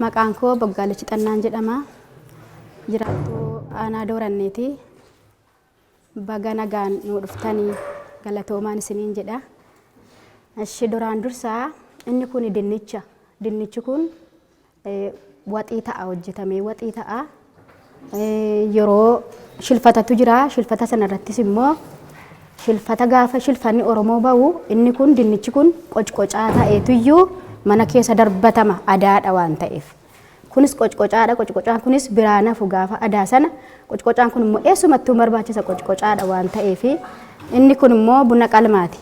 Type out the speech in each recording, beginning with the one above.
Maqaan koo Boggaalech Xannaan jedhama. Jiraattuu aanaa Dooranneeti. Baga nagaan nu dhuftanii galatoomaan isiniin jedha. Ashi duraan dursaa inni kun dinnicha. Dinnichi kun waxii ta'a hojjetamee waxii ta'a. Yeroo shilfatatu jira. Shilfata sanarrattis immoo shilfata gaafa shilfanni Oromoo ba'u inni kun dinnichi kun qocqocaa ta'eetuyyuu mana keessa darbatama adaadha waan ta'eef. Kunis qocqocaadha. Qocqocaan kunis biraan hafu gaafa adaa sana qocqocaan kun immoo eessumattuu barbaachisa qocqocaadha waan ta'eef inni kun immoo buna qalmaati.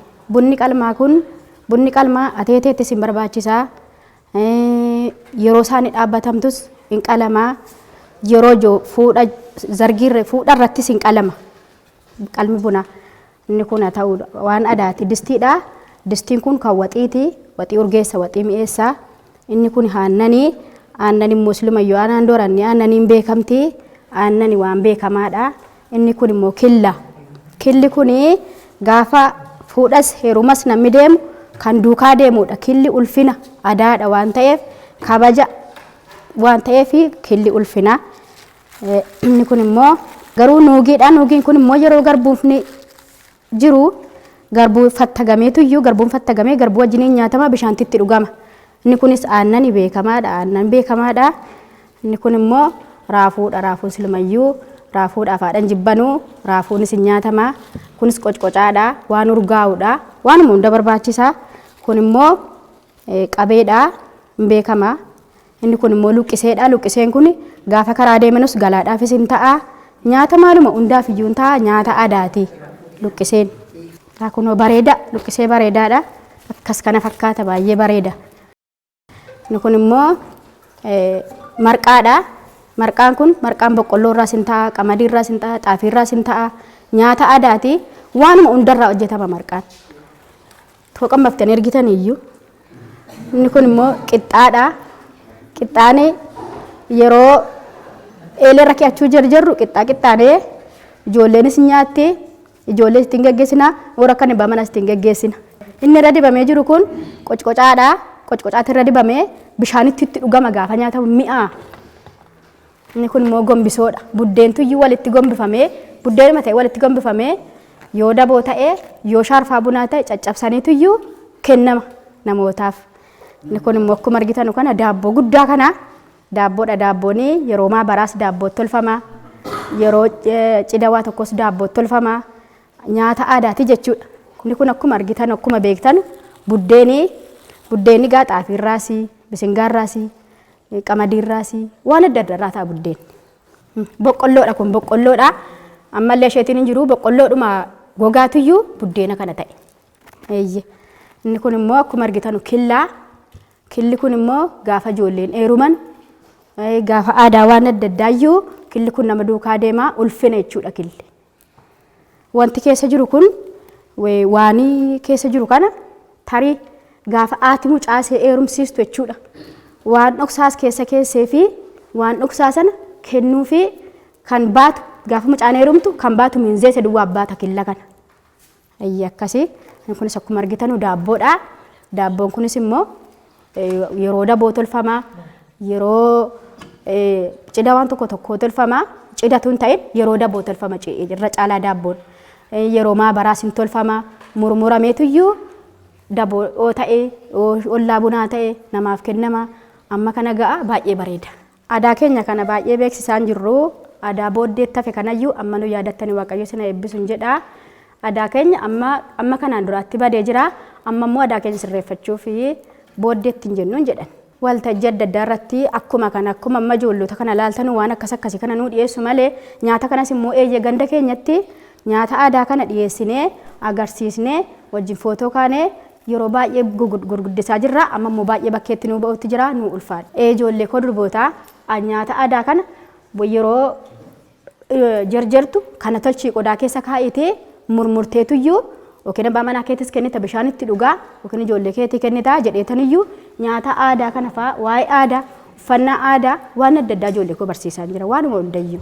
Bunni qalmaa ateeteetti sin barbaachisaa. Yeroo isaanii dhaabbatamtus hin qalamaa. Yeroo fuudha zargiirre fuudha irrattis hin qalama. Qalmi buna inni kun ta'u waan adaati. Distiidha. Distiin kun kan waxiiti. Waxii urgeessa, waxii mi'eessaa. Inni kun aannanii. Aannani musliimayyuu aanaan Dooranni aannaniin beekamti. Aannani waan beekamaadha. Inni kun immoo killa. Killi kun gaafa fuudhas heerumas namni deemu kan duukaa deemudha. Killi ulfina adaadha waan ta'eef kabaja waan ta'eef killi ulfina. Inni kun immoo garuu nuugiidha. Nuugiin kun immoo yeroo garbuufni jiru garbuu fattagameetuyyuu garbuun fattagamee garbuu wajjiniin nyaatama bishaantitti dhugama. Inni kunis aannani beekamaadha. Aannan beekamaadha. Inni kun immoo raafuudha. Raafuun silmayyuu raafuudhaaf haadhan jibbanuu raafuunis hin nyaatama. Kunis qocqocaadha. Waan urgaa'uudha. Waanuma hunda barbaachisa. Kun immoo qabeedha. Hin beekama. Inni kun immoo luqqiseedha. Luqqiseen kun gaafa karaa deemanus galaadhaafis hin ta'a. Nyaata maaluma hundaaf iyyuu hin ta'a. Nyaata aadaati luqqiseen. Kunoo bareeda. Luqqisee bareedaadha. Akkas kana fakkaata baay'ee bareeda. Inni kun immoo marqaadha. Marqaan kun marqaan boqqolloo irraas hin ta'a, qamadii irraas hin ta'a, xaafii irraas hin ta'a. Nyaata aadaati. Waanuma hundarraa hojjetama marqaan. Tooqan baftanii argitan iyyuu. Inni kun immoo qixxaadha. Qixxaan yeroo eelerra keechuu jarjarru qixxaanee ijoolleenis nyaatti. Ijoollee ittiin geggeessina. Warra kan bamanas ittiin geggeessina. Inni irra dibamee jiru kun qocqocaadha. Qocqocaatti irra dibamee bishaanitti itti dhugama gaafa nyaatamu mi'aa. Inni kun immoo gombisoodha. Buddeentu iyyuu walitti gombifamee buddeenuma ta'e walitti gombifamee yoo daboo ta'e yoo shaarfaa bunaa ta'e caccabsaniitu iyyuu kennama namootaaf. Inni kun immoo akkuma argitan kana daabboo guddaa kana daabboodha. Daabboon yeroo maabaraas daabbootti tolfama. Yeroo cidha waa tokkos daabbootti tolfama. Nyaata aadaati jechuudha. Inni kun akkuma argitan akkuma beektan buddeenni gaa xaafii irraas, bisingaa irraas, qamadii irraas waan adda addaa irraa ta'a buddeen. Boqqolloodha kun boqqolloodha. Ammallee isheetiin hin jiru boqqolloodhuma gogaatuyyuu buddeena kana ta'e. Inni kun immoo akkuma argitan killaa. Killi kun immoo gaafa ijoolleen heeruman gaafa aadaa waan adda addaayyuu killi kun nama duukaa deemaa ulfina jechuudha killi. Wanti keessa jiru kun waanii keessa jiru kana tarii gaafa haati mucaasee heerumsiistu jechuudha. Waan dhoksaas keessa keessee fi waan dhoksaa sana kennuu fi kan baatu gaafa mucaan heerumtu kan baatu miinzee isa duwwaa baata killa kana. Akkasii kunis akkuma argitan daabboodha. Daabboon kunis immoo yeroo daboo tolfama. Yeroo cidha waan tokko tokko tolfama. Cidhatu hin ta'in yeroo daboo tolfama irra caalaa daabboon. Yeroo maabaraas hin tolfama. Murmurameetuyyuu daboo ta'e ollaa bunaa ta'e namaaf kennama. Amma kana ga'a baay'ee bareeda. Aadaa keenya kana baay'ee beeksisaan jirru. Aadaa booddeetti hafe kanayyuu amma nu yaadattanii Waaqayyo isin eebbisuun jedha. Aadaa keenya amma kanaan duraatti badee jira. Amma immoo aadaa keenya sirreeffachuuf booddeetti hin jennuun jedhan. Waltajjii adda addaa irratti akkuma amma ijoollota kana laaltanu waan akkasii kana nuu dhiyeessu malee nyaata kanas immoo eeyyee ganda keenyatti nyaata aadaa kana dhiyeessinee agarsiisnee wajjin footoo kaanee yeroo baay'ee gurguddisaa jirra. Amma immoo baay'ee bakkeetti nuu ba'utti jira nuu ulfaadha. Ijoollee koo durbootaa nyaata aadaa kana yeroo jarjartu kana tolchii qodaa keessa kaa'itee murmurteetuyyuu yookiin abbaa manaa keetis kennita bishaanitti dhugaa yookiin ijoollee keetii kennita jedheetaniyyuu nyaata aadaa kana fa'aa waa'ee aadaa uffannaa aadaa waan adda addaa ijoollee koo barsiisaa jira waanuma hundayyuu.